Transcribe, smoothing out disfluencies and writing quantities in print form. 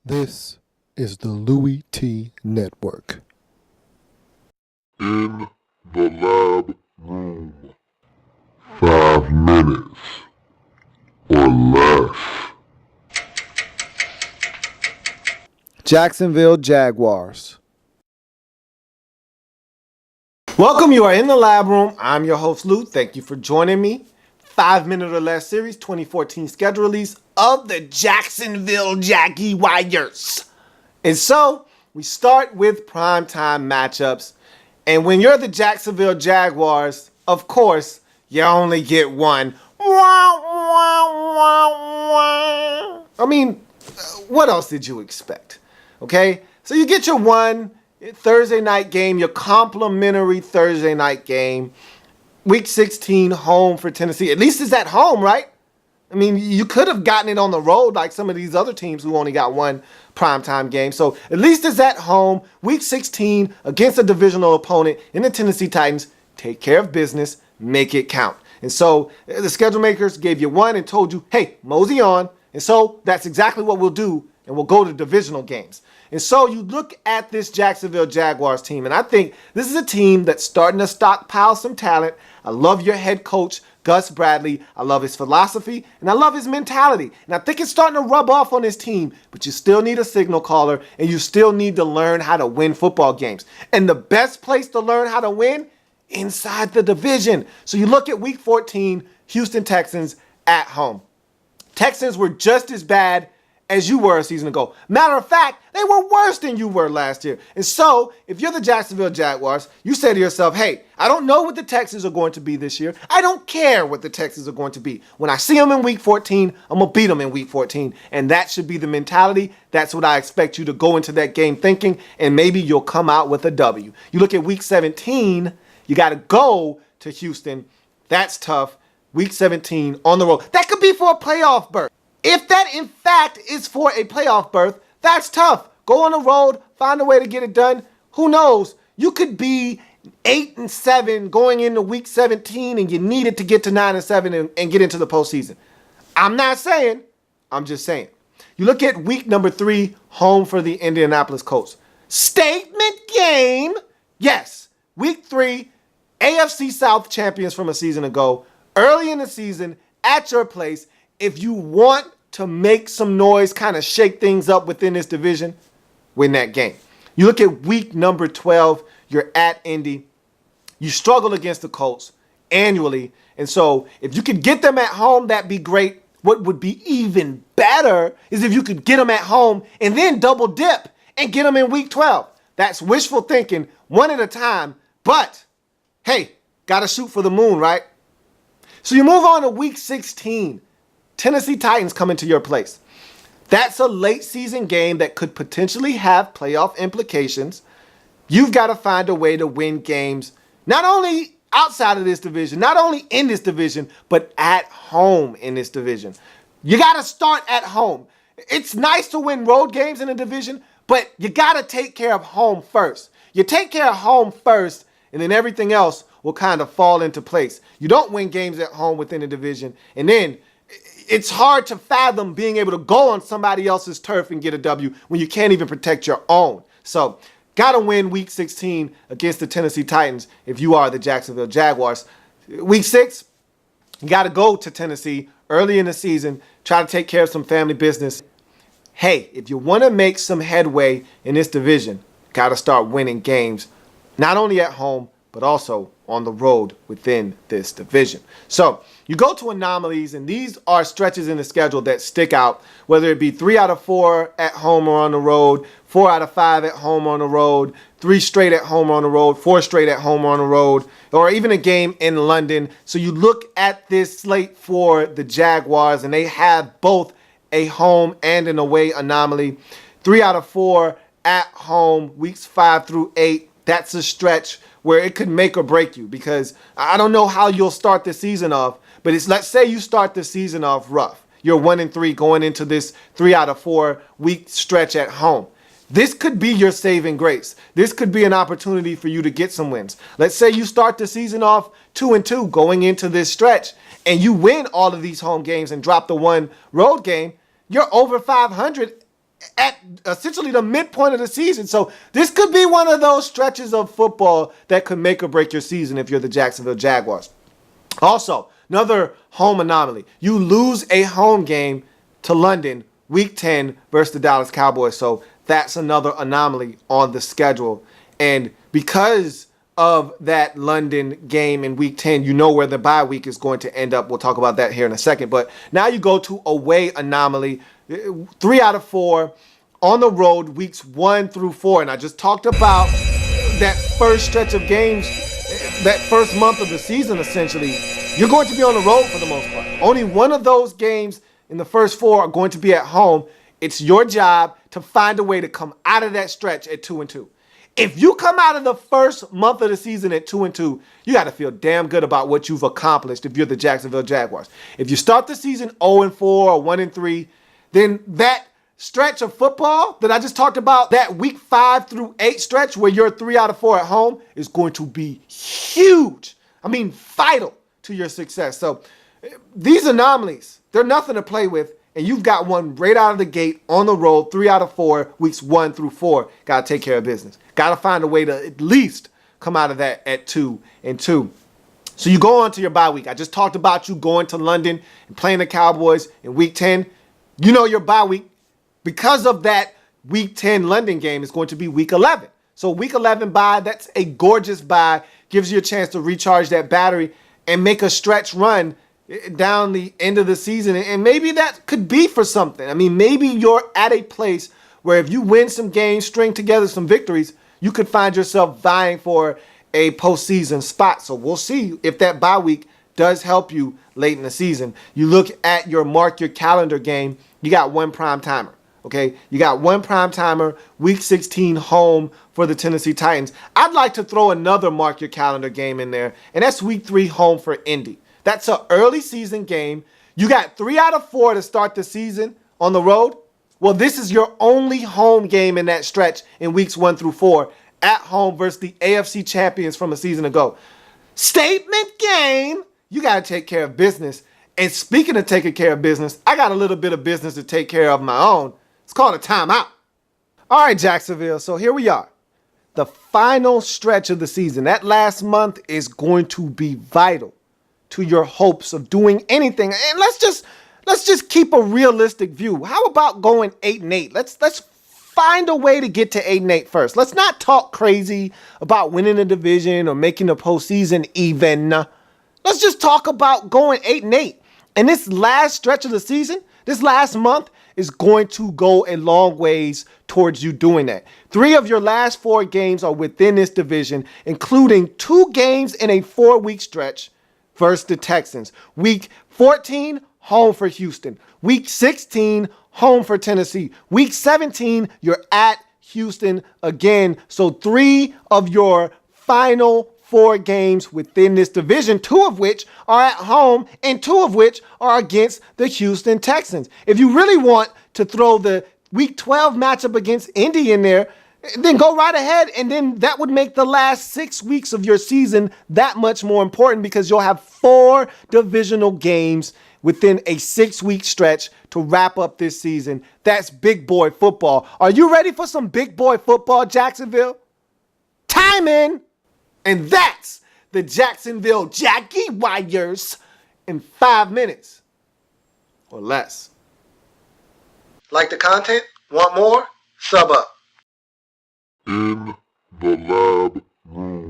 This is the Louie Tee Network. In the lab room. 5 minutes or less. Jacksonville Jaguars. Welcome, you are in the lab room. I'm your host, Lou. Thank you for joining me. 5 Minute or Less series, 2014 schedule release of the Jacksonville Jaguars. And so, we start with primetime matchups. And when you're the Jacksonville Jaguars, of course, you only get one. I mean, what else did you expect? Okay? So you get your one Thursday night game, your complimentary Thursday night game. Week 16 home for Tennessee. At least it's at home, right? I mean, you could have gotten it on the road like some of these other teams who only got one primetime game. So at least it's at home. Week 16 against a divisional opponent in the Tennessee Titans. Take care of business. Make it count. And so the schedule makers gave you one and told you, hey, mosey on. And so that's exactly what we'll do. And we'll go to divisional games. And so you look at this Jacksonville Jaguars team, and I think this is a team that's starting to stockpile some talent. I love your head coach, Gus Bradley. I love his philosophy, and I love his mentality. And I think it's starting to rub off on his team, but you still need a signal caller, and you still need to learn how to win football games. And the best place to learn how to win? Inside the division. So you look at Week 14, Houston Texans at home. Texans were just as bad as you were a season ago. Matter of fact, they were worse than you were last year. And so, if you're the Jacksonville Jaguars, you say to yourself, hey, I don't know what the Texans are going to be this year. I don't care what the Texans are going to be. When I see them in Week 14, I'm going to beat them in Week 14. And that should be the mentality. That's what I expect you to go into that game thinking, and maybe you'll come out with a W. You look at Week 17, you got to go to Houston. That's tough. Week 17 on the road. That could be for a playoff berth. If that, in fact, is for a playoff berth, that's tough. Go on the road, find a way to get it done. Who knows? You could be 8-7 going into Week 17, and you need it to get to 9-7 and get into the postseason. I'm not saying. I'm just saying. You look at week number 3, home for the Indianapolis Colts. Statement game. Yes. Week 3, AFC South champions from a season ago. Early in the season, at your place. If you want to make some noise, kind of shake things up within this division, win that game. You look at week number 12, you're at Indy. You struggle against the Colts annually. And so if you could get them at home, that'd be great. What would be even better is if you could get them at home and then double dip and get them in week 12. That's wishful thinking, one at a time. But, hey, got to shoot for the moon, right? So you move on to week 16. Tennessee Titans come into your place. That's a late season game that could potentially have playoff implications. You've got to find a way to win games, not only outside of this division, not only in this division, but at home in this division. You got to start at home. It's nice to win road games in a division, but you got to take care of home first. You take care of home first, and then everything else will kind of fall into place. You don't win games at home within the division, and then it's hard to fathom being able to go on somebody else's turf and get a W when you can't even protect your own. So, got to win Week 16 against the Tennessee Titans if you are the Jacksonville Jaguars. Week 6, you got to go to Tennessee early in the season, try to take care of some family business. Hey, if you want to make some headway in this division, got to start winning games, not only at home, but also on the road within this division. So you go to anomalies, and these are stretches in the schedule that stick out, whether it be 3 out of 4 at home or on the road, 4 out of 5 at home or on the road, 3 straight at home or on the road, 4 straight at home or on the road, or even a game in London. So you look at this slate for the Jaguars, and they have both a home and an away anomaly. 3 out of 4 at home, weeks 5 through 8. That's a stretch where it could make or break you, because I don't know how you'll start the season off, but let's say you start the season off rough. You're 1-3 going into this 3 out of 4 week stretch at home. This could be your saving grace. This could be an opportunity for you to get some wins. Let's say you start the season off 2-2 going into this stretch, and you win all of these home games and drop the one road game. You're over 500 at essentially the midpoint of the season. So this could be one of those stretches of football that could make or break your season if you're the Jacksonville Jaguars. Also, another home anomaly. You lose a home game to London week 10 versus the Dallas Cowboys. So that's another anomaly on the schedule. And because of that London game in week 10, you know where the bye week is going to end up. We'll talk about that here in a second. But now you go to away anomaly, 3 out of 4 on the road, weeks 1 through 4. And I just talked about that first stretch of games, that first month of the season, essentially. You're going to be on the road for the most part. Only one of those games in the first 4 are going to be at home. It's your job to find a way to come out of that stretch at 2-2. If you come out of the first month of the season at 2-2, you got to feel damn good about what you've accomplished if you're the Jacksonville Jaguars. If you start the season 0-4 or 1-3, then that stretch of football that I just talked about, that week 5 through 8 stretch where you're 3 out of 4 at home, is going to be huge. I mean, vital to your success. So these anomalies, they're nothing to play with. And you've got one right out of the gate on the road, 3 out of 4, weeks 1 through 4. Got to take care of business. Got to find a way to at least come out of that at 2-2. So you go on to your bye week. I just talked about you going to London and playing the Cowboys in week 10. You know your bye week, because of that week 10 London game, is going to be week 11. So week 11 bye, that's a gorgeous bye. Gives you a chance to recharge that battery and make a stretch run down the end of the season. And maybe that could be for something. I mean, maybe you're at a place where if you win some games, string together some victories, you could find yourself vying for a postseason spot. So we'll see if that bye week does help you late in the season. You look at your mark your calendar game, you got one prime timer. Okay, you got one prime timer, week 16 home for the Tennessee Titans. I'd like to throw another mark your calendar game in there, and that's week 3 home for Indy. That's an early season game. You got 3 out of 4 to start the season on the road. Well, this is your only home game in that stretch in weeks 1 through 4 at home versus the AFC champions from a season ago. Statement game. You got to take care of business. And speaking of taking care of business, I got a little bit of business to take care of my own. It's called a timeout. All right, Jacksonville. So here we are. The final stretch of the season. That last month is going to be vital to your hopes of doing anything. And let's just keep a realistic view. How about going 8-8? Let's find a way to get to 8-8 first. Let's not talk crazy about winning the division or making the postseason even. Let's just talk about going 8-8. And this last stretch of the season, this last month, is going to go a long ways towards you doing that. 3 of your last 4 games are within this division, including 2 games in a 4-week stretch versus the Texans. Week 14, home for Houston. Week 16, home for Tennessee. Week 17, you're at Houston again. So 3 of your final 4 games within this division, 2 of which are at home and 2 of which are against the Houston Texans. If you really want to throw the week 12 matchup against Indy in there, then go right ahead, and then that would make the last 6 weeks of your season that much more important because you'll have 4 divisional games within a 6-week stretch to wrap up this season. That's big boy football. Are you ready for some big boy football, Jacksonville? Time in! And that's the Jacksonville Jaguars in 5 minutes or less. Like the content? Want more? Sub up. In the lab room.